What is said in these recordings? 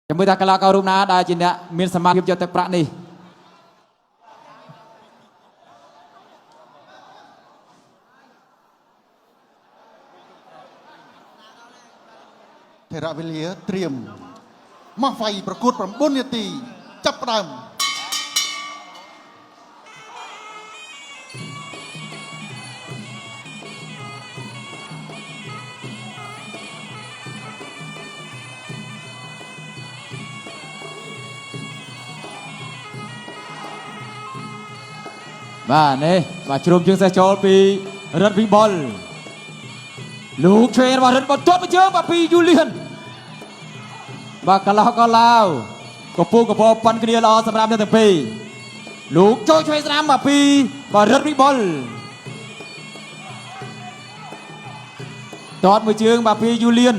ចាំមើលថាកីឡាកររូបណាដែលជាអ្នកមានសមត្ថភាពយកទឹកប្រាក់នេះថេរវេលាត្រៀមមកវាយប្រកួត9នាទីចាប់ផ្ដើមបាទនេះបាទជ្រុំជើងសេះចូលពីរិទ្ធវិបុលលោកឆ្វេងរបស់រិទ្ធបន្ទាត់មកជើងបាទពីយូលៀនបាទកន្លោះកន្លោកពូកពោប៉ាន់គ្នាល្អសម្រាប់អ្នកទាំងពីរលោកចូលឆ្វេងស្ដាំបាទពីបាទរិទ្ធវិបុលទាត់មួយជើងបាទពីយូលៀន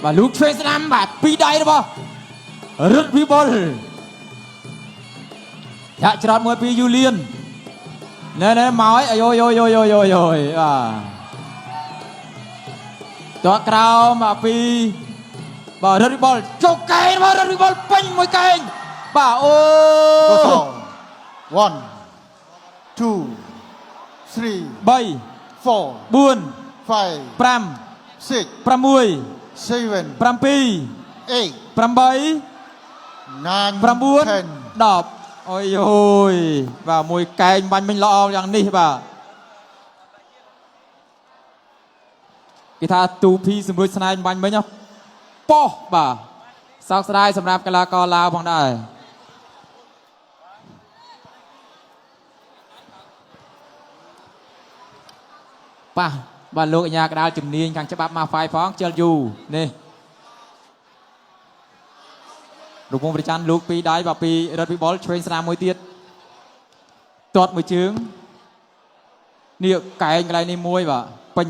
បាទលោកឆ្វេងស្ដាំបាទពីដៃរបស់រិទ្ធវិបុលចាក់ច្រត់មួយពីយូលៀនណែមកអាយបាទតោះក្រោមមកពីបាទរិទ្ធវិបុលចុកកែងរបស់រិទ្ធវិបុលពេញមួយកែងបាទអូ 1 2 3 3 4 4 5 5 6 7 7 7 8 8 9 10អូយអូយបាទមួយកែងបាញ់មិញល្អយ៉ាងនេះបាទគេថាទូភីសម្រួចស្នែងបាញ់មិញប៉ោះបាទសោកស្ដាយសម្រាប់កីឡាករឡាវផងដែរប៉ះបាទលោកអាញាកដាលជំនាញខាងច្បាប់ម៉ាហ្វាយផងជិលយូនេះរូបវងប្រច័នលោកពីដៃបាទពីរិទ្ធវិបុលឆ្វេងស្ដាំមួយទៀតទាត់មួយជើងនេះកែងកន្លែងនេះមួយបាទពេញ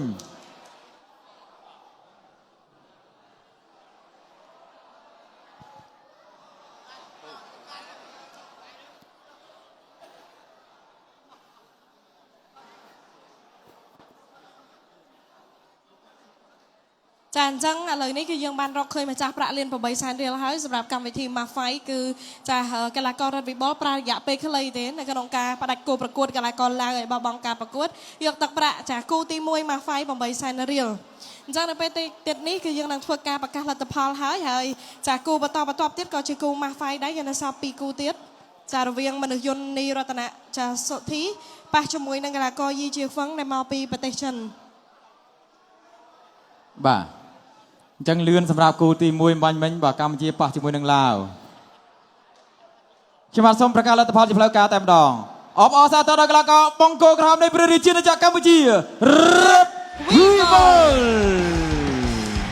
ចាអញ្ចឹងឥឡូវនេះគឺយើងបានរកឃើញម្ចាស់ប្រាក់លាន8សែនរៀលហើយសម្រាប់កម្មវិធី Mafai គឺចាកីឡាកររិទ្ធវិបុលប្រើរយៈពេលខ្លីទេនៅក្នុងការបដិគោប្រកួតកីឡាករឡាវឲ្យបោះបង់ការប្រកួតយកទឹកប្រាក់ចាគូទី1 Mafai 8សែនរៀលអញ្ចឹងនៅពេលទៀតនេះគឺយើងនឹងធ្វើការប្រកាសលទ្ធផលហើយចាគូបន្តទៀតក៏ជាគូ Mafai ដែរយើងនៅសល់2គូទៀតចារវាងមនុស្សយន្តនីរតនៈចាសុធីប៉ះជាមួយនឹងកីឡាករយីជាហ្វឹងដែលមកពីប្រទេសចិនបាទអញ្ចឹងលឿនសម្រាប់គូទី1បាញ់មិញបាទកម្ពុជាប៉ះជាមួយនឹងឡាវខ្ញុំបាទសូមប្រកាសលទ្ធផលជាផ្លូវការតែម្ដងអបអរសាទរដល់កីឡាករបង្គោលក្រហមនៃព្រះរាជាណាចក្រកម្ពុជារិទ្ធវិបុល